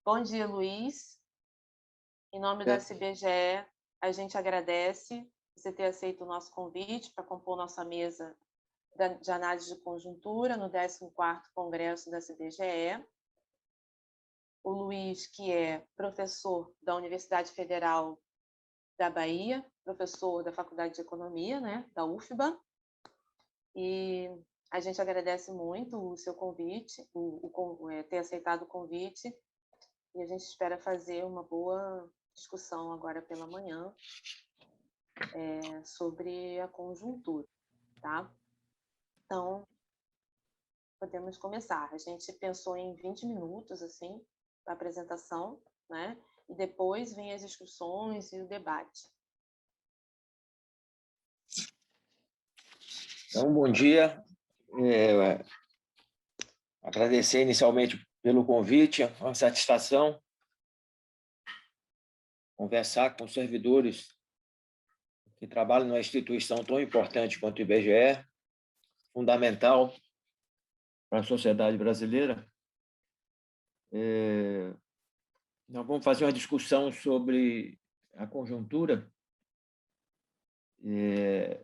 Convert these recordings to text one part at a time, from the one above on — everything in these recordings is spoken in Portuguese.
Bom dia, Luiz. Em nome da CBGE, a gente agradece você ter aceito o nosso convite para compor nossa mesa de análise de conjuntura no 14º Congresso da CBGE. O Luiz, que é professor da Universidade Federal da Bahia, professor da Faculdade de Economia, né, da UFBA, e a gente agradece muito o seu convite, ter aceitado o convite, e a gente espera fazer uma boa discussão agora pela manhã sobre a conjuntura, tá? Então, podemos começar. A gente pensou em 20 minutos, assim, a apresentação, né? E depois vem as discussões e o debate. Então, bom dia. Agradecer inicialmente pelo convite, é uma satisfação conversar com servidores que trabalham numa instituição tão importante quanto o IBGE, fundamental para a sociedade brasileira. Nós vamos fazer uma discussão sobre a conjuntura e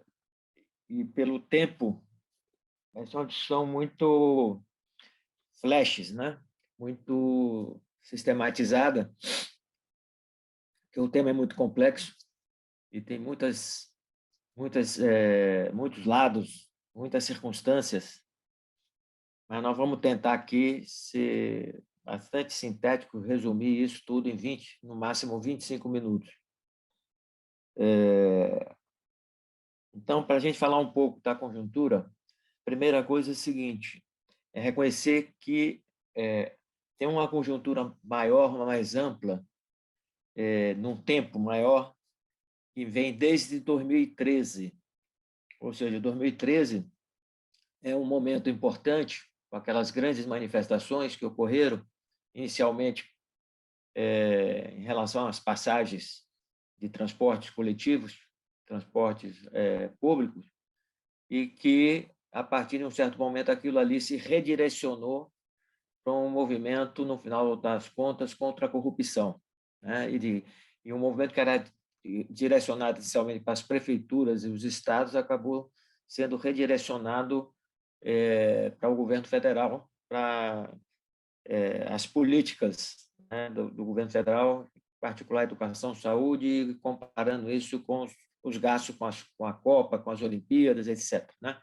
pelo tempo, vai ser uma discussão muito flashes, né? Muito sistematizada, porque o tema é muito complexo e tem muitos lados, muitas circunstâncias, mas nós vamos tentar aqui ser bastante sintético, resumir isso tudo em 20, no máximo 25 minutos. Então, para a gente falar um pouco da conjuntura, a primeira coisa é a seguinte, é reconhecer que tem uma conjuntura maior, mais ampla, num tempo maior, que vem desde 2013. Ou seja, 2013 é um momento importante, com aquelas grandes manifestações que ocorreram, inicialmente em relação às passagens de transportes coletivos, transportes públicos, e que, a partir de um certo momento, aquilo ali se redirecionou para um movimento, no final das contas, contra a corrupção, né? E um movimento que era direcionado inicialmente para as prefeituras e os estados acabou sendo redirecionado para o governo federal, para as políticas, né, do governo federal, em particular educação, saúde, comparando isso com os gastos com a Copa, com as Olimpíadas, etc., né?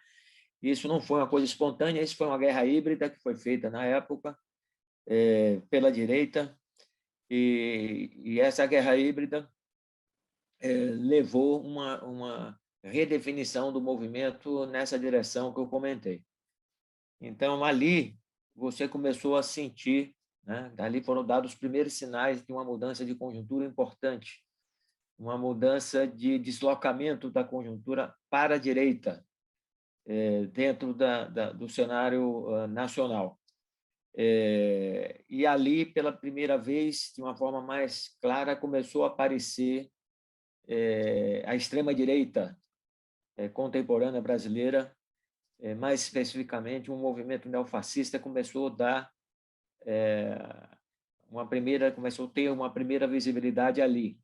Isso não foi uma coisa espontânea, isso foi uma guerra híbrida que foi feita na época pela direita, e essa guerra híbrida levou uma redefinição do movimento nessa direção que eu comentei. Então, ali, você começou a sentir, né? Dali foram dados os primeiros sinais de uma mudança de conjuntura importante, uma mudança de deslocamento da conjuntura para a direita, dentro do cenário nacional. E ali, pela primeira vez, de uma forma mais clara, começou a aparecer a extrema-direita contemporânea brasileira, mais especificamente, um movimento neofascista começou a dar começou a ter uma primeira visibilidade ali.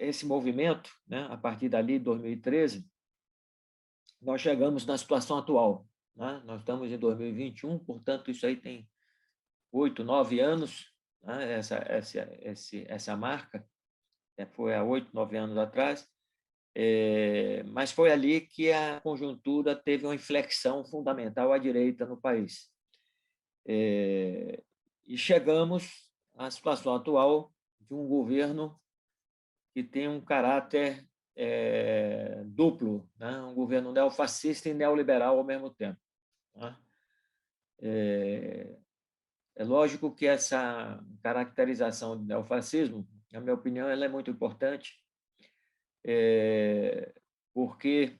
Esse movimento, né, a partir dali, 2013, nós chegamos na situação atual, né? Nós estamos em 2021, portanto, isso aí tem 8, 9 anos, né? Essa marca foi há 8, 9 anos atrás, mas foi ali que a conjuntura teve uma inflexão fundamental à direita no país. E chegamos à situação atual de um governo que tem um caráter duplo, né? Um governo neofascista e neoliberal ao mesmo tempo, né? É lógico que essa caracterização do neofascismo, na minha opinião, ela é muito importante, porque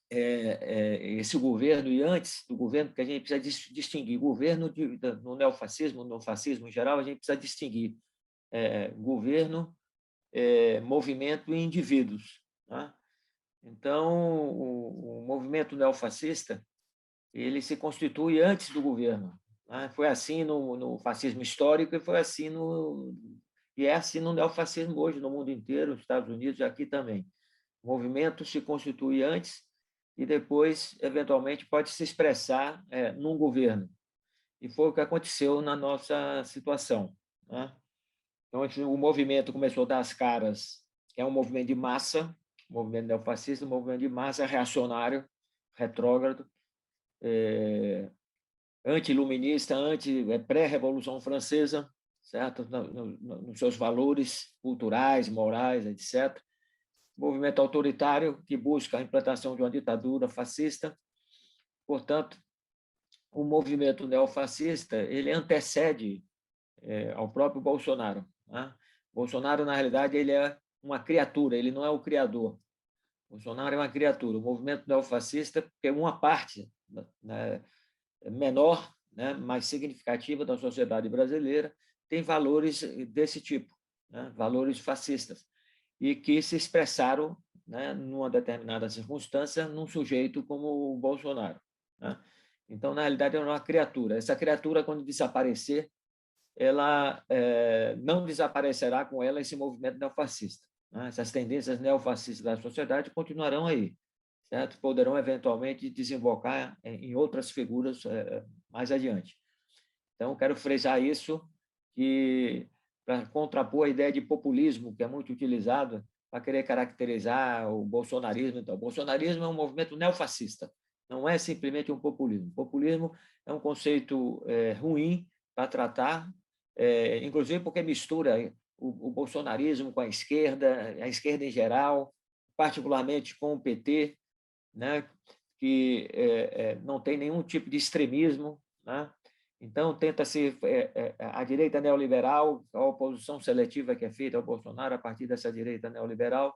esse governo, e antes do governo, porque a gente precisa distinguir governo no neofascismo, no fascismo em geral, a gente precisa distinguir governo, movimento e indivíduos, né? Então, o movimento neofascista ele se constitui antes do governo, né? Foi assim no fascismo histórico e é assim no neofascismo hoje, no mundo inteiro, nos Estados Unidos e aqui também. O movimento se constitui antes e depois, eventualmente, pode se expressar num governo. E foi o que aconteceu na nossa situação, né? Então, o movimento começou a dar as caras, que é um movimento de massa, um movimento neofascista, um movimento de massa reacionário, retrógrado, anti-iluminista, pré-revolução francesa, certo? Nos seus valores culturais, morais, etc. Movimento autoritário que busca a implantação de uma ditadura fascista. Portanto, o movimento neofascista ele antecede ao próprio Bolsonaro, né? Bolsonaro, na realidade, ele é uma criatura, ele não é o criador. Bolsonaro é uma criatura. O movimento neofascista é uma parte, né, menor, né, mais significativa da sociedade brasileira, tem valores desse tipo, né, valores fascistas, e que se expressaram, né, numa determinada circunstância, num sujeito como o Bolsonaro, né? Então, na realidade, é uma criatura. Essa criatura, quando desaparecer, ela não desaparecerá com ela esse movimento neofascista, né? Essas tendências neofascistas da sociedade continuarão aí, certo? Poderão eventualmente desembocar em outras figuras mais adiante. Então, quero frisar isso, que para contrapor a ideia de populismo, que é muito utilizada para querer caracterizar o bolsonarismo. Então, o bolsonarismo é um movimento neofascista, não é simplesmente um populismo. O populismo é um conceito ruim para tratar, inclusive porque mistura o bolsonarismo com a esquerda em geral, particularmente com o PT, né, que não tem nenhum tipo de extremismo, né? Então, tenta-se a direita neoliberal, a oposição seletiva que é feita ao Bolsonaro a partir dessa direita neoliberal,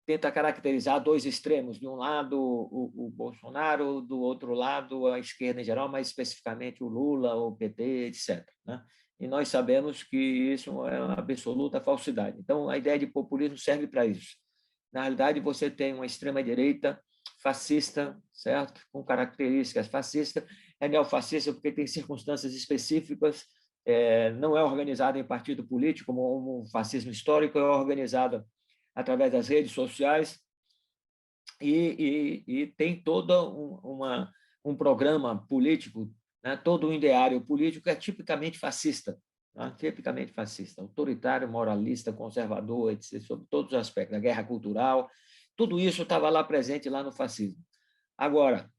tenta caracterizar dois extremos, de um lado o Bolsonaro, do outro lado a esquerda em geral, mais especificamente o Lula, o PT, etc., né? E nós sabemos que isso é uma absoluta falsidade. Então, a ideia de populismo serve para isso. Na realidade, você tem uma extrema-direita fascista, certo? Com características fascistas, é neofascista porque tem circunstâncias específicas, não é organizada em partido político, como o fascismo histórico, é organizada através das redes sociais e tem todo um programa político, né? Todo um ideário político é tipicamente fascista, né? Tipicamente fascista, autoritário, moralista, conservador, etc., sobre todos os aspectos, da guerra cultural, tudo isso estava lá presente lá no fascismo. Agora,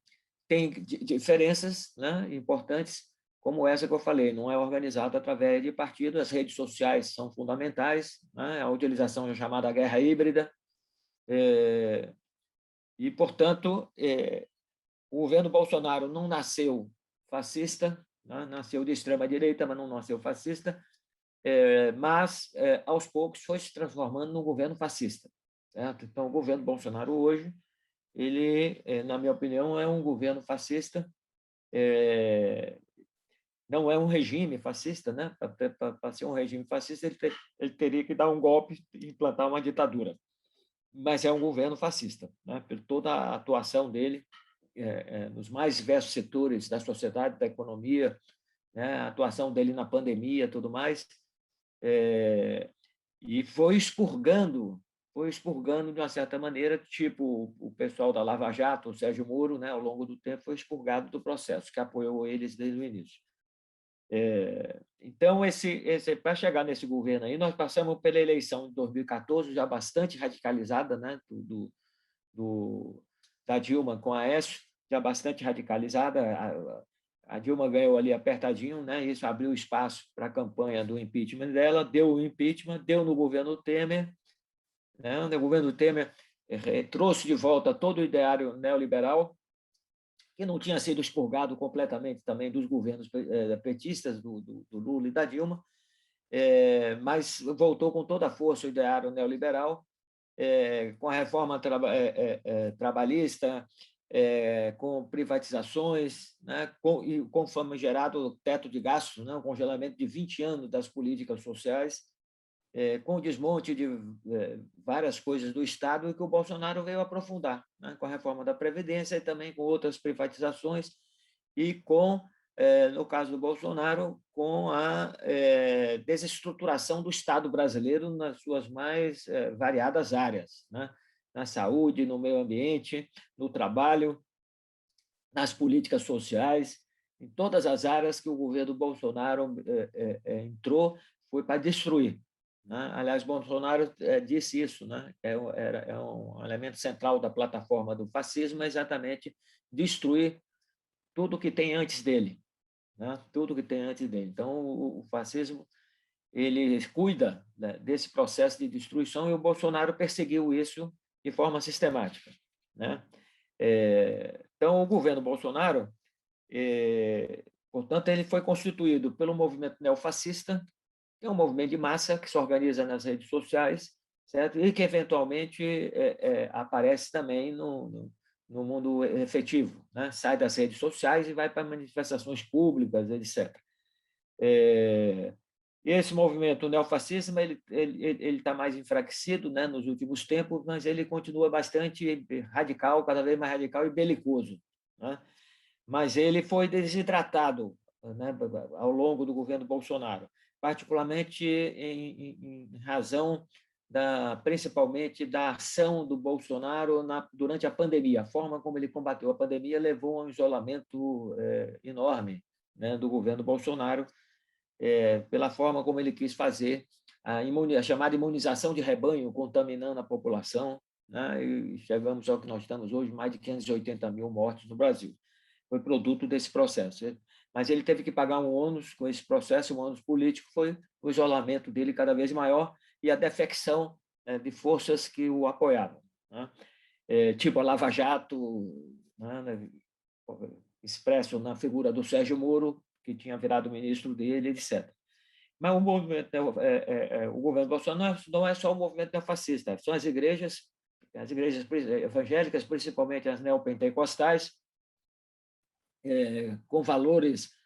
tem diferenças, né, importantes, como essa que eu falei, não é organizado através de partidos, as redes sociais são fundamentais, né, a utilização da chamada guerra híbrida, e, portanto, o governo Bolsonaro não nasceu fascista, né, nasceu de extrema-direita, mas não nasceu fascista, mas, aos poucos, foi se transformando num governo fascista, certo? Então, o governo Bolsonaro hoje, ele, na minha opinião, é um governo fascista, não é um regime fascista, né? Para ser um regime fascista, ele teria que dar um golpe e implantar uma ditadura. Mas é um governo fascista, né? Por toda a atuação dele nos mais diversos setores da sociedade, da economia, né? A atuação dele na pandemia, tudo mais, e foi expurgando de uma certa maneira, tipo o pessoal da Lava Jato, o Sérgio Moro, né? Ao longo do tempo foi expurgado do processo, que apoiou eles desde o início. Então, para chegar nesse governo aí, nós passamos pela eleição de 2014, já bastante radicalizada, né, da Dilma com a Aécio, já bastante radicalizada. A Dilma ganhou ali apertadinho, né, isso abriu espaço para a campanha do impeachment dela, deu o impeachment, deu no governo Temer, né, o governo Temer trouxe de volta todo o ideário neoliberal, que não tinha sido expurgado completamente também dos governos petistas, do Lula e da Dilma, mas voltou com toda a força o ideário neoliberal, com a reforma trabalhista, com privatizações, né, e com o famigerado teto de gastos, né, o congelamento de 20 anos das políticas sociais, com o desmonte de várias coisas do Estado e que o Bolsonaro veio aprofundar, né, com a reforma da Previdência e também com outras privatizações, e no caso do Bolsonaro, com a desestruturação do Estado brasileiro nas suas mais variadas áreas, né? Na saúde, no meio ambiente, no trabalho, nas políticas sociais, em todas as áreas que o governo Bolsonaro entrou, foi para destruir, né? Aliás, Bolsonaro disse isso, né? É um elemento central da plataforma do fascismo, é exatamente destruir tudo que tem antes dele, né? Tudo que tem antes dele. Então, o fascismo ele cuida, né, desse processo de destruição, e o Bolsonaro perseguiu isso de forma sistemática, né? Então, o governo Bolsonaro, portanto, ele foi constituído pelo movimento neofascista, que é um movimento de massa que se organiza nas redes sociais, certo? E que, eventualmente, aparece também no mundo efetivo, né? Sai das redes sociais e vai para manifestações públicas, etc. Esse movimento neofascista ele está mais enfraquecido, né, nos últimos tempos, mas ele continua bastante radical, cada vez mais radical e belicoso, né? Mas ele foi desidratado, né, ao longo do governo Bolsonaro, particularmente em razão principalmente da ação do Bolsonaro durante a pandemia. A forma como ele combateu a pandemia levou a um isolamento enorme, né, do governo Bolsonaro, pela forma como ele quis fazer a chamada imunização de rebanho, contaminando a população, né, e chegamos ao que nós estamos hoje, mais de 580 mil mortes no Brasil. Foi produto desse processo. Mas ele teve que pagar um ônus com esse processo, um ônus político, foi o isolamento dele cada vez maior e a defecção de forças que o apoiavam, né? Tipo a Lava Jato, né, expresso na figura do Sérgio Moro, que tinha virado ministro dele, etc. Mas o movimento, o governo Bolsonaro não é só o movimento neofascista, são as igrejas evangélicas, principalmente as neopentecostais, com valores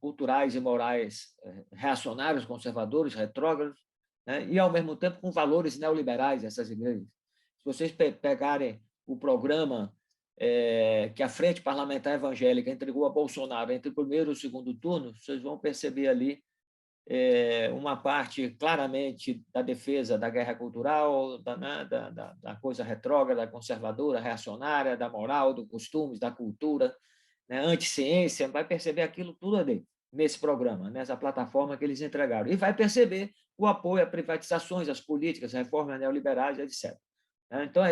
culturais e morais reacionários, conservadores, retrógrados, né? E, ao mesmo tempo, com valores neoliberais, essas igrejas. Se vocês pegarem o programa que a Frente Parlamentar Evangélica entregou a Bolsonaro entre o primeiro e o segundo turno, vocês vão perceber ali uma parte claramente da defesa da guerra cultural, da coisa retrógrada, conservadora, reacionária, da moral, dos costumes, da cultura, né, anti-ciência, vai perceber aquilo tudo ali, nesse programa, nessa plataforma que eles entregaram. E vai perceber o apoio a privatizações, às políticas, reformas neoliberais, etc. Então,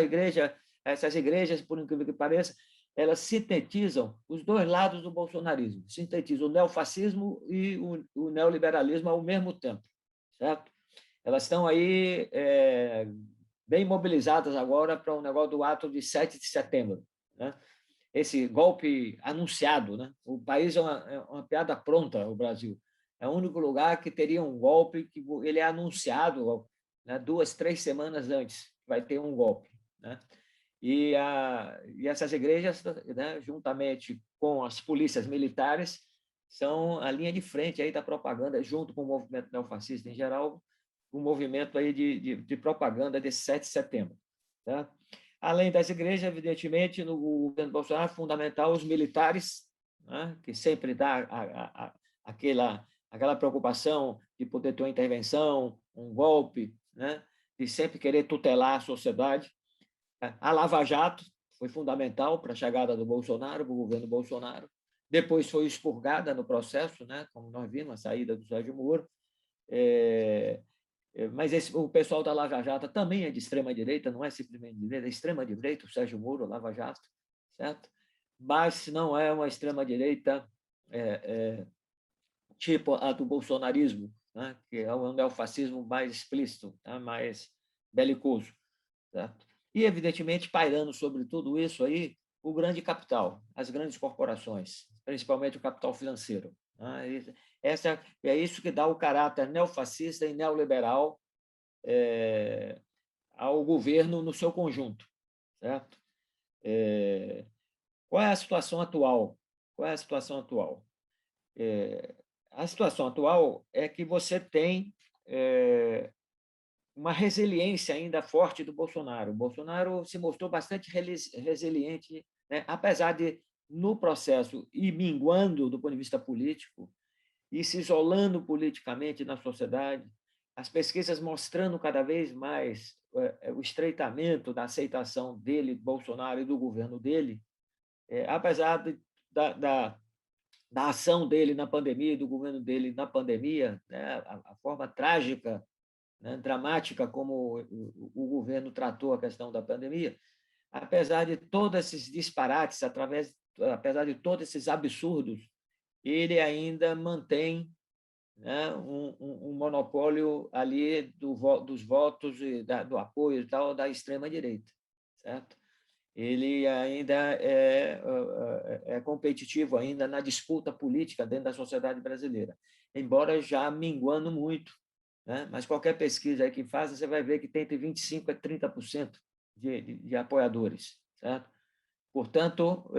essas igrejas, por incrível que pareça, elas sintetizam os dois lados do bolsonarismo, sintetizam o neofascismo e o neoliberalismo ao mesmo tempo, certo? Elas estão aí bem mobilizadas agora para o negócio do ato de 7 de setembro, né? Esse golpe anunciado, né? O país é uma piada pronta, o Brasil. É o único lugar que teria um golpe que ele é anunciado, né, 2, 3 semanas antes, vai ter um golpe, né? E essas igrejas, né, juntamente com as polícias militares, são a linha de frente aí da propaganda, junto com o movimento neofascista em geral, o movimento aí de propaganda desse 7 de setembro. Tá? Além das igrejas, evidentemente, no governo Bolsonaro, é fundamental os militares, né, que sempre dá aquela preocupação de poder ter uma intervenção, um golpe, né, de sempre querer tutelar a sociedade. A Lava Jato foi fundamental para a chegada do Bolsonaro, para o governo Bolsonaro. Depois foi expurgada no processo, né, como nós vimos, a saída do Sérgio Moro. Mas o pessoal da Lava Jato também é de extrema-direita, não é simplesmente de direita, é extrema-direita, o Sérgio Moro, a Lava Jato, certo? Mas não é uma extrema-direita tipo a do bolsonarismo, né, que é um neofascismo mais explícito, né, mais belicoso, certo? E, evidentemente, pairando sobre tudo isso aí, o grande capital, as grandes corporações, principalmente o capital financeiro, né? É isso que dá o caráter neofascista e neoliberal ao governo no seu conjunto, certo? Qual é a situação atual? Qual é a situação atual? A situação atual é que você tem uma resiliência ainda forte do Bolsonaro. O Bolsonaro se mostrou bastante resiliente né? Apesar de, no processo, ir minguando do ponto de vista político, e se isolando politicamente na sociedade, as pesquisas mostrando cada vez mais o estreitamento da aceitação dele, Bolsonaro, e do governo dele, apesar da ação dele na pandemia, do governo dele na pandemia, né, a forma trágica, né, dramática como o governo tratou a questão da pandemia, apesar de todos esses disparates, apesar de todos esses absurdos, ele ainda mantém, né, um monopólio ali dos votos e do apoio e tal da extrema direita, certo? Ele ainda é competitivo ainda na disputa política dentro da sociedade brasileira, embora já minguando muito, né? Mas qualquer pesquisa aí que faça, você vai ver que tem entre 25% a 30% de apoiadores, certo? Portanto,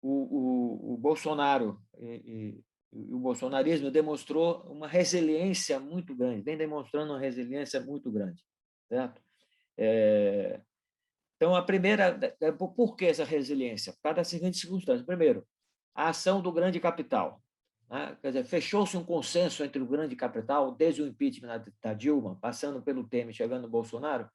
o Bolsonaro e o bolsonarismo demonstrou uma resiliência muito grande, vem demonstrando uma resiliência muito grande, certo? Então, a primeira, por que essa resiliência? Por causa das seguintes circunstâncias. Primeiro, a ação do grande capital, né? Quer dizer, fechou-se um consenso entre o grande capital, desde o impeachment da Dilma, passando pelo Temer, chegando no Bolsonaro,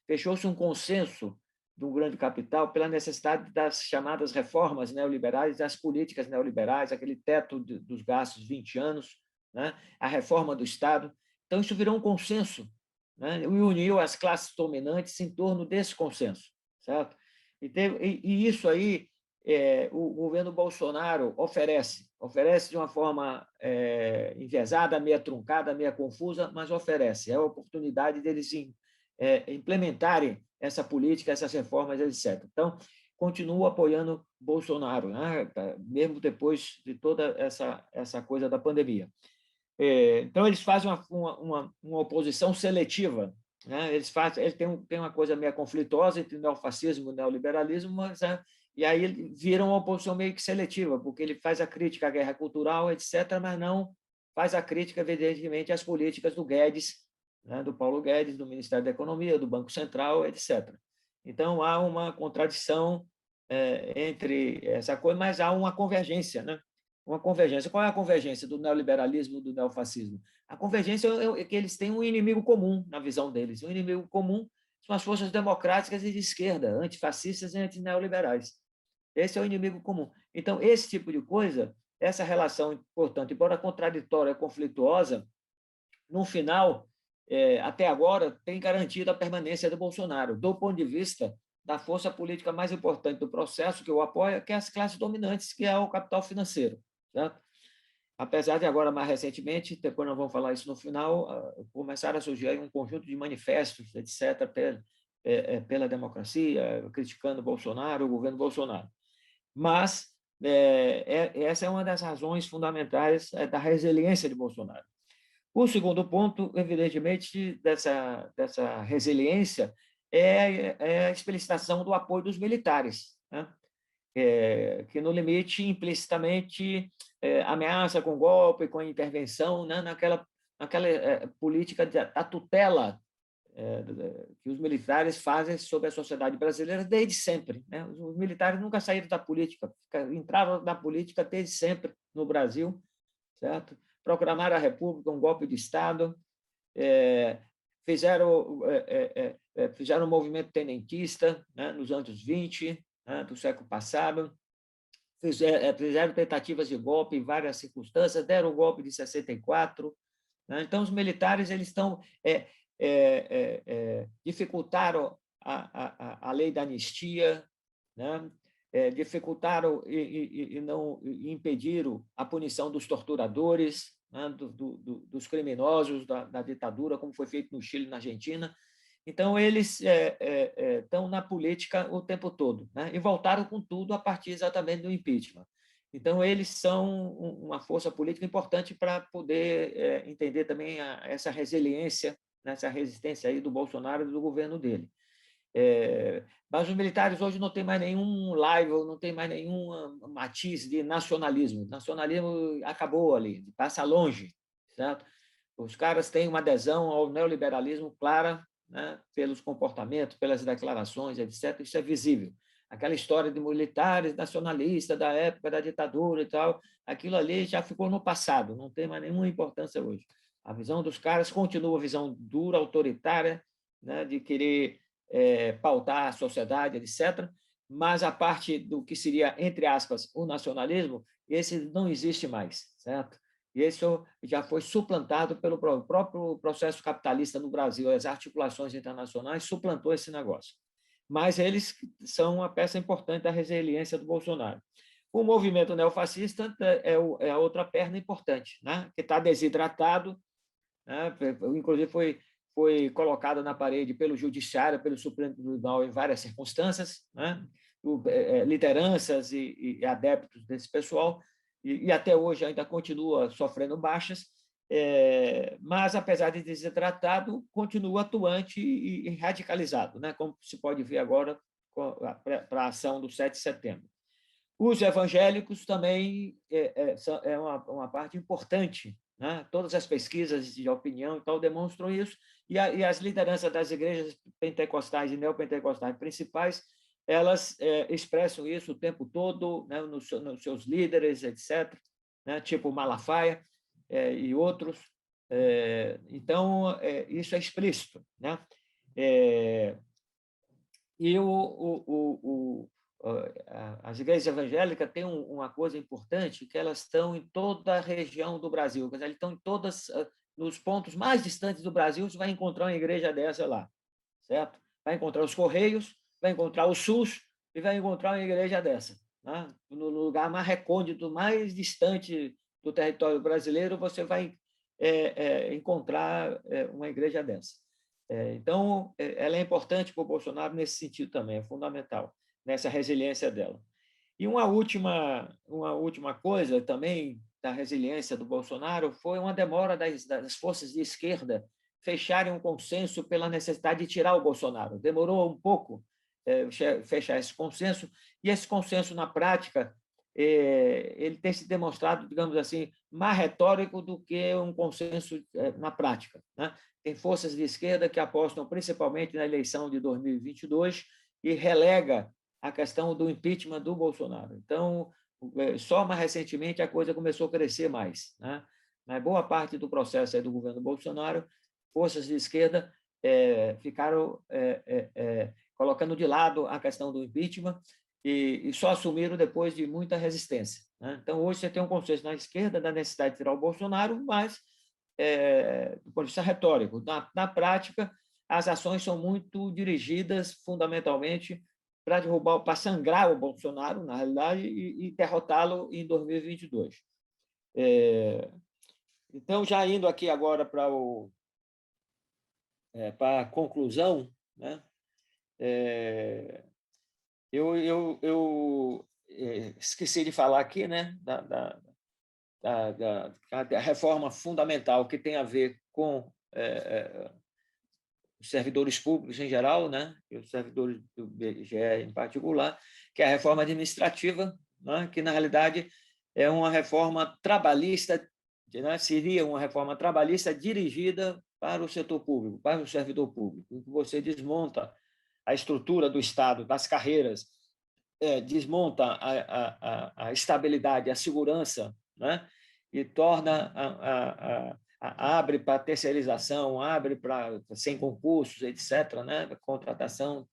fechou-se um consenso do grande capital pela necessidade das chamadas reformas neoliberais, das políticas neoliberais, aquele teto dos gastos de 20 anos, né? A reforma do Estado. Então, isso virou um consenso, né? E uniu as classes dominantes em torno desse consenso, certo? E isso aí o governo Bolsonaro oferece de uma forma enviesada, meia truncada, meia confusa, mas oferece. É a oportunidade deles implementarem essa política, essas reformas, etc. Então, continuo apoiando Bolsonaro, né? Mesmo depois de toda essa coisa da pandemia. Então, eles fazem uma oposição seletiva, né? Eles têm uma coisa meio conflituosa entre neofascismo e neoliberalismo, mas e aí viram uma oposição meio que seletiva, porque ele faz a crítica à guerra cultural, etc., mas não faz a crítica, evidentemente, às políticas do Guedes, né? Do Paulo Guedes, do Ministério da Economia, do Banco Central, etc. Então, há uma contradição entre essa coisa, mas há uma convergência, né? Uma convergência. Qual é a convergência do neoliberalismo e do neofascismo? A convergência é que eles têm um inimigo comum na visão deles. O inimigo comum são as forças democráticas e de esquerda, antifascistas e antineoliberais. Esse é o inimigo comum. Então, esse tipo de coisa, essa relação, portanto, embora contraditória, conflituosa, no final, até agora, tem garantido a permanência do Bolsonaro, do ponto de vista da força política mais importante do processo, que o apoia, que é as classes dominantes, que é o capital financeiro. Certo? Apesar de agora, mais recentemente, depois nós vamos falar isso no final, começaram a surgir um conjunto de manifestos, etc., pela democracia, criticando Bolsonaro, o governo Bolsonaro. Mas essa é uma das razões fundamentais da resiliência de Bolsonaro. O segundo ponto, evidentemente, dessa resiliência é a explicitação do apoio dos militares, né? Que, no limite, implicitamente ameaça com golpe, com intervenção, né? naquela política da tutela que os militares fazem sobre a sociedade brasileira desde sempre, né? Os militares nunca saíram da política, entraram na política desde sempre no Brasil, certo? Proclamaram a República um golpe de Estado, fizeram o movimento tenentista, né, nos anos 20, né, do século passado, fizeram tentativas de golpe em várias circunstâncias, deram o golpe de 64. Né? Então, os militares eles dificultaram a lei da anistia, né? Dificultaram e não impediram a punição dos torturadores, né? Dos criminosos da ditadura, como foi feito no Chile e na Argentina. Então, eles estão na política o tempo todo, né? E voltaram com tudo a partir exatamente do impeachment. Então, eles são uma força política importante para poder entender também essa resiliência, essa resistência aí do Bolsonaro e do governo dele. Mas os militares hoje não têm mais nenhum laivo, não tem mais nenhum matiz de nacionalismo. O nacionalismo acabou ali, passa longe, certo? Os caras têm uma adesão ao neoliberalismo clara, né, pelos comportamentos, pelas declarações, etc. Isso é visível. aquela história de militares nacionalistas da época da ditadura e tal, aquilo ali já ficou no passado, não tem mais nenhuma importância hoje. A visão dos caras continua a visão dura, autoritária, né, de querer pautar a sociedade, etc., mas a parte do que seria, entre aspas, o nacionalismo, esse não existe mais, certo? E isso já foi suplantado pelo próprio processo capitalista no Brasil, as articulações internacionais suplantou esse negócio. Mas eles são uma peça importante da resiliência do Bolsonaro. O movimento neofascista é a outra perna importante, né? Que está desidratado, né? Inclusive foi colocado na parede pelo Judiciário, pelo Supremo Tribunal em várias circunstâncias, né? Lideranças e adeptos desse pessoal, e até hoje ainda continua sofrendo baixas, mas, apesar de desidratado, continua atuante e radicalizado, né? Como se pode ver agora para a ação do 7 de setembro. Os evangélicos também é uma parte importante, né? Todas as pesquisas de opinião e tal demonstram isso, e as lideranças das igrejas pentecostais e neopentecostais principais, elas expressam isso o tempo todo, né? nos seus líderes, etc., né? Tipo Malafaia e outros. Então, isso é explícito, né? E as igrejas evangélicas têm uma coisa importante, que elas estão em toda a região do Brasil, elas estão em todas, nos pontos mais distantes do Brasil, você vai encontrar uma igreja dessa lá, certo? Vai encontrar os Correios, vai encontrar o SUS e vai encontrar uma igreja dessa, né? No lugar mais recôndito, mais distante do território brasileiro, você vai encontrar uma igreja dessa. Então, ela é importante para o Bolsonaro nesse sentido também, é fundamental, nessa resiliência dela. E uma última coisa também da resiliência do Bolsonaro foi uma demora das forças de esquerda fecharem um consenso pela necessidade de tirar o Bolsonaro. Demorou um pouco fechar esse consenso, e esse consenso, na prática, ele tem se demonstrado, digamos assim, mais retórico do que um consenso na prática, né? Tem forças de esquerda que apostam principalmente na eleição de 2022 e relega a questão do impeachment do Bolsonaro. Então, só mais recentemente a coisa começou a crescer mais, né? Mas boa parte do processo do governo Bolsonaro, forças de esquerda ficaram colocando de lado a questão do impeachment e só assumiram depois de muita resistência, né? Então, hoje você tem um consenso na esquerda da necessidade de tirar o Bolsonaro, mas do ponto de vista retórico. Na prática, as ações são muito dirigidas, fundamentalmente, para sangrar o Bolsonaro, na realidade, e derrotá-lo em 2022. Então, já indo aqui agora para a conclusão, né? Eu esqueci de falar aqui, né, da reforma fundamental que tem a ver com os servidores públicos em geral, né, e os servidores do IBGE em particular, que é a reforma administrativa, né, que, na realidade, é uma reforma trabalhista, né, seria uma reforma trabalhista dirigida para o setor público, para o servidor público, em que você desmonta a estrutura do Estado, das carreiras, desmonta a estabilidade, a segurança, né? E torna abre para terceirização, abre para sem concursos, etc., né? Contratação.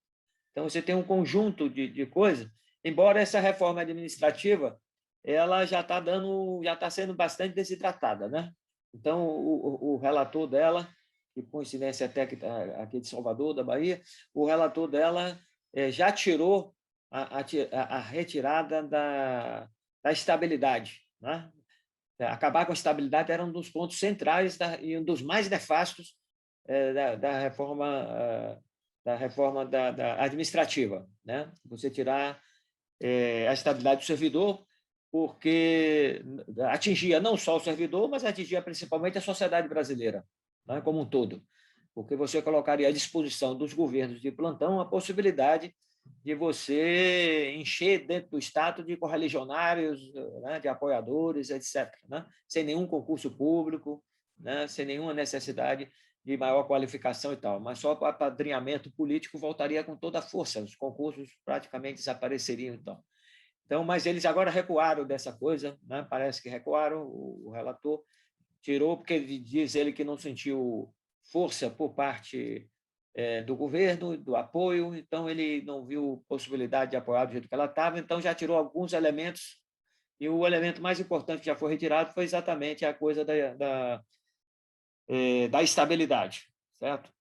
Então, você tem um conjunto de coisas, embora essa reforma administrativa ela já está sendo bastante desidratada, né? Então, o relator dela, que por coincidência até aqui de Salvador, da Bahia, o relator dela já tirou a retirada da estabilidade, né? Acabar com a estabilidade era um dos pontos centrais e um dos mais nefastos da reforma da administrativa, né? Você tirar a estabilidade do servidor, porque atingia não só o servidor, mas atingia principalmente a sociedade brasileira, né, como um todo, porque você colocaria à disposição dos governos de plantão a possibilidade de você encher dentro do Estado de correligionários, né, de apoiadores, etc., né, sem nenhum concurso público, né, sem nenhuma necessidade de maior qualificação e tal, mas só para apadrinhamento político voltaria com toda a força, os concursos praticamente desapareceriam. Então, mas eles agora recuaram dessa coisa, né? Parece que recuaram, o relator tirou, porque diz ele que não sentiu força por parte do governo, do apoio, então ele não viu possibilidade de apoiar do jeito que ela estava, então já tirou alguns elementos, e o elemento mais importante que já foi retirado foi exatamente a coisa da estabilidade, certo?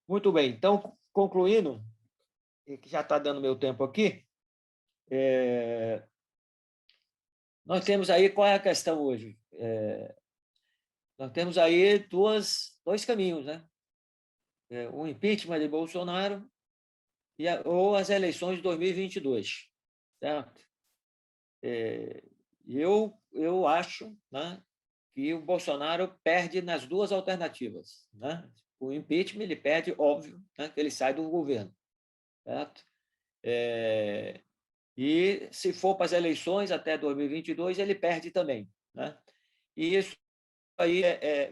Muito bem, então, concluindo, que já está dando meu tempo aqui, nós temos aí, qual é a questão hoje? Nós temos aí dois caminhos, né? O impeachment de Bolsonaro ou as eleições de 2022, certo? Eu acho, né, que o Bolsonaro perde nas duas alternativas, né? O impeachment ele perde, óbvio, né, que ele sai do governo, certo? E se for para as eleições até 2022 ele perde também, né? E isso aí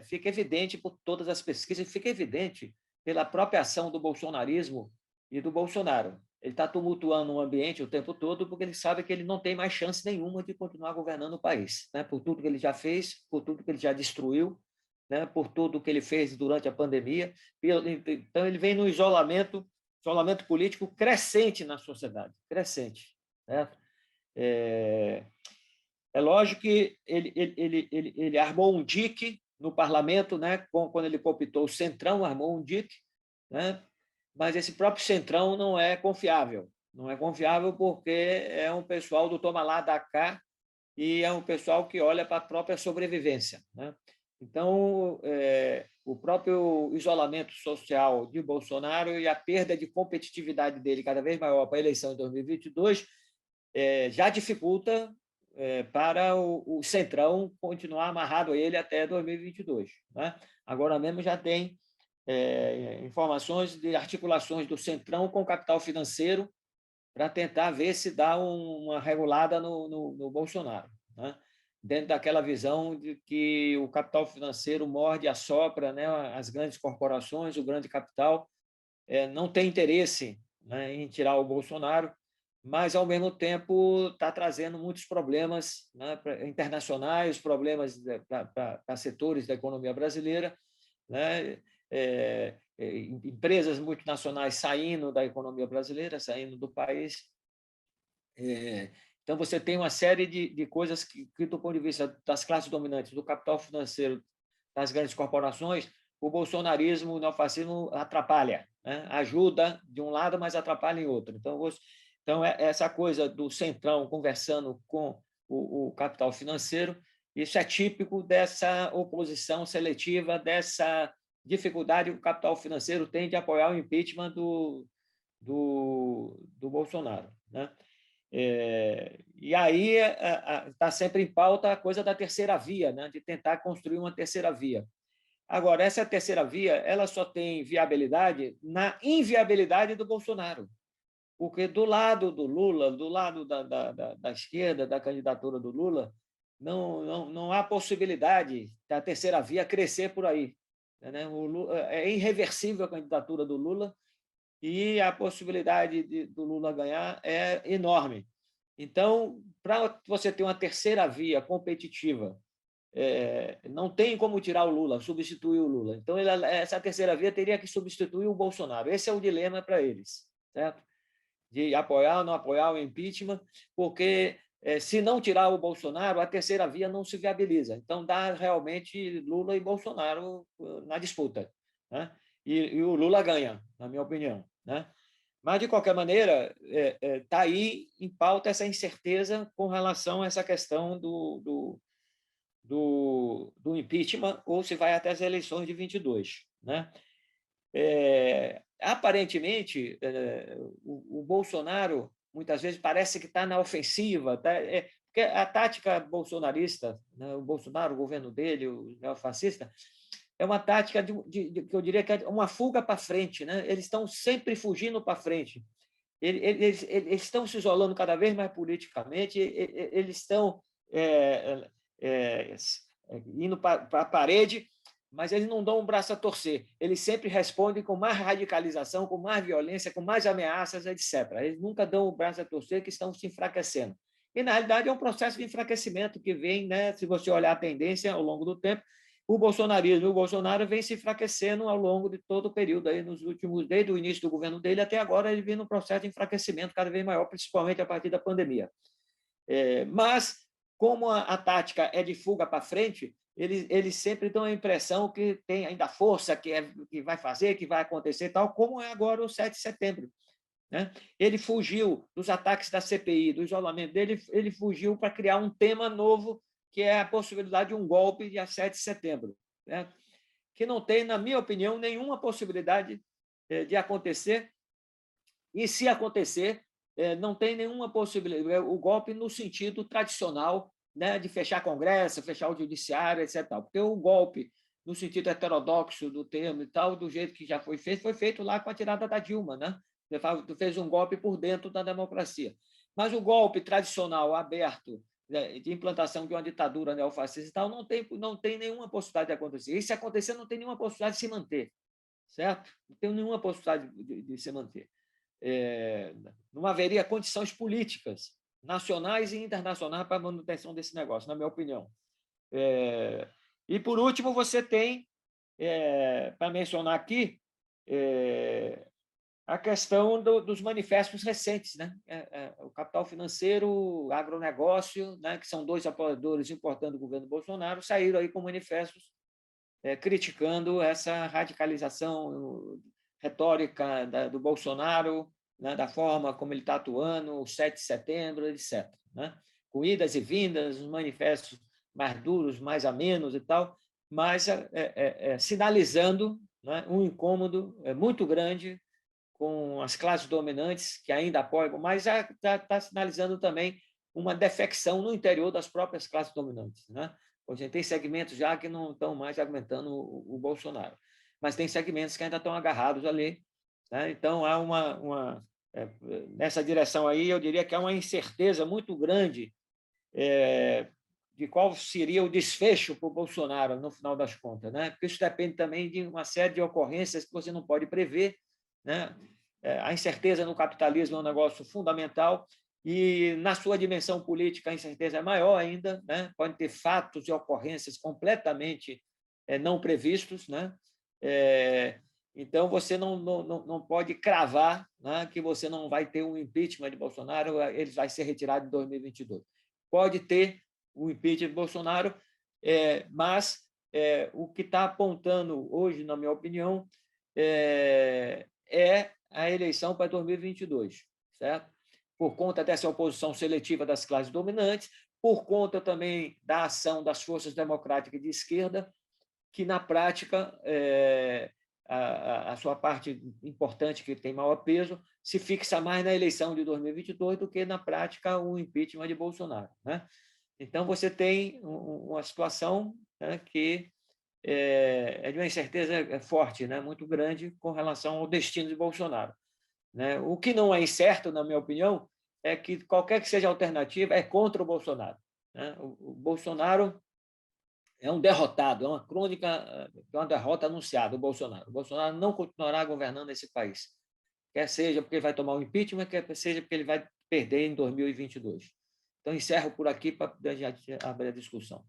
fica evidente por todas as pesquisas, fica evidente pela própria ação do bolsonarismo e do Bolsonaro. Ele está tumultuando o ambiente o tempo todo porque ele sabe que ele não tem mais chance nenhuma de continuar governando o país, né? Por tudo que ele já fez, por tudo que ele já destruiu, né? Por tudo que ele fez durante a pandemia. Então, ele vem no isolamento político crescente na sociedade, crescente, certo? É lógico que ele armou um dique no parlamento, né? Quando ele cooptou o Centrão, armou um dique, né? Mas esse próprio Centrão não é confiável. Não é confiável porque é um pessoal do toma lá, dá cá, e é um pessoal que olha para a própria sobrevivência, né? Então, o próprio isolamento social de Bolsonaro e a perda de competitividade dele cada vez maior para a eleição de 2022 já dificulta para o Centrão continuar amarrado a ele até 2022, né? Agora mesmo já tem informações de articulações do Centrão com o capital financeiro para tentar ver se dá uma regulada no Bolsonaro, né? Dentro daquela visão de que o capital financeiro morde e assopra, né, as grandes corporações, o grande capital, não tem interesse, né, em tirar o Bolsonaro, mas, ao mesmo tempo, está trazendo muitos problemas, né, internacionais, problemas para setores da economia brasileira, né? Empresas multinacionais saindo da economia brasileira, saindo do país. Então, você tem uma série de coisas que, do ponto de vista das classes dominantes, do capital financeiro, das grandes corporações, o bolsonarismo, o neofascismo atrapalha, né? Ajuda de um lado, mas atrapalha em outro. Então, essa coisa do Centrão conversando com o capital financeiro, isso é típico dessa oposição seletiva, dessa dificuldade que o capital financeiro tem de apoiar o impeachment do Bolsonaro, né? E aí está sempre em pauta a coisa da terceira via, né? De tentar construir uma terceira via. Agora, essa terceira via ela só tem viabilidade na inviabilidade do Bolsonaro, porque do lado do Lula, do lado da esquerda, da candidatura do Lula, não há possibilidade da terceira via crescer por aí, né? É irreversível a candidatura do Lula e a possibilidade do Lula ganhar é enorme. Então, para você ter uma terceira via competitiva, não tem como tirar o Lula, substituir o Lula. Então, essa terceira via teria que substituir o Bolsonaro. Esse é o dilema para eles, certo? De apoiar ou não apoiar o impeachment, porque se não tirar o Bolsonaro, a terceira via não se viabiliza. Então, dá realmente Lula e Bolsonaro na disputa, né? E o Lula ganha, na minha opinião, né? Mas, de qualquer maneira, está aí em pauta essa incerteza com relação a essa questão do impeachment ou se vai até as eleições de 22, né? Aparentemente, o Bolsonaro, muitas vezes, parece que está na ofensiva, tá? Porque a tática bolsonarista, né, o Bolsonaro, o governo dele, o neofascista, é uma tática que eu diria que é uma fuga para frente, né? Eles estão sempre fugindo para frente. Eles estão se isolando cada vez mais politicamente, eles estão indo para a parede, mas eles não dão um braço a torcer. Eles sempre respondem com mais radicalização, com mais violência, com mais ameaças, etc. Eles nunca dão o braço a torcer, que estão se enfraquecendo. E, na realidade, é um processo de enfraquecimento que vem, né, se você olhar a tendência ao longo do tempo, o bolsonarismo e o Bolsonaro vem se enfraquecendo ao longo de todo o período, aí nos últimos, desde o início do governo dele até agora, ele vem num processo de enfraquecimento cada vez maior, principalmente a partir da pandemia. Mas, como a tática é de fuga para frente, eles sempre dão a impressão que tem ainda força, que vai fazer, que vai acontecer, tal como é agora o 7 de setembro. Né? Ele fugiu dos ataques da CPI, do isolamento dele, ele fugiu para criar um tema novo, que é a possibilidade de um golpe dia 7 de setembro, né? Que não tem, na minha opinião, nenhuma possibilidade de acontecer, e se acontecer, não tem nenhuma possibilidade, o golpe no sentido tradicional, né, de fechar Congresso, fechar o Judiciário, etc. Porque o golpe, no sentido heterodoxo do termo e tal, do jeito que já foi feito lá com a tirada da Dilma, né? Você fez um golpe por dentro da democracia. Mas o golpe tradicional, aberto, né, de implantação de uma ditadura neofascista e tal, não tem nenhuma possibilidade de acontecer. E se acontecer, não tem nenhuma possibilidade de se manter, certo? Não tem nenhuma possibilidade de se manter. Não haveria condições políticas, nacionais e internacionais, para a manutenção desse negócio, na minha opinião. E, por último, você tem, para mencionar aqui, a questão dos manifestos recentes, né? O capital financeiro, o agronegócio, né? Que são dois apoiadores importantes do governo Bolsonaro, saíram aí com manifestos criticando essa radicalização retórica do Bolsonaro, né? Da forma como ele está atuando, o 7 de setembro, etc. Né? Com idas e vindas, os manifestos mais duros, mais amenos e tal, mas sinalizando, né? Um incômodo muito grande com as classes dominantes, que ainda apoiam, mas já está sinalizando também uma defecção no interior das próprias classes dominantes. Né? A gente tem segmentos já que não estão mais aguentando o Bolsonaro, mas tem segmentos que ainda estão agarrados ali. Né? Então, há nessa direção aí, eu diria que há uma incerteza muito grande de qual seria o desfecho para o Bolsonaro, no final das contas. Né? Porque isso depende também de uma série de ocorrências que você não pode prever. Né? A incerteza no capitalismo é um negócio fundamental e, na sua dimensão política, a incerteza é maior ainda. Né? Pode ter fatos e ocorrências completamente não previstos. Né? Então, você não pode cravar, né, que você não vai ter um impeachment de Bolsonaro, ele vai ser retirado em 2022. Pode ter o impeachment de Bolsonaro, mas o que está apontando hoje, na minha opinião, é a eleição para 2022, certo? Por conta dessa oposição seletiva das classes dominantes, por conta também da ação das forças democráticas de esquerda, que, na prática, a sua parte importante, que tem maior peso, se fixa mais na eleição de 2022 do que, na prática, o impeachment de Bolsonaro. Né? Então, você tem uma situação, né, que é de uma incerteza forte, né, muito grande, com relação ao destino de Bolsonaro. Né? O que não é incerto, na minha opinião, é que qualquer que seja a alternativa é contra o Bolsonaro. Né? O Bolsonaro é um derrotado, é uma crônica, é uma derrota anunciada, o Bolsonaro. O Bolsonaro não continuará governando esse país, quer seja porque ele vai tomar o impeachment, quer seja porque ele vai perder em 2022. Então, encerro por aqui para abrir a discussão.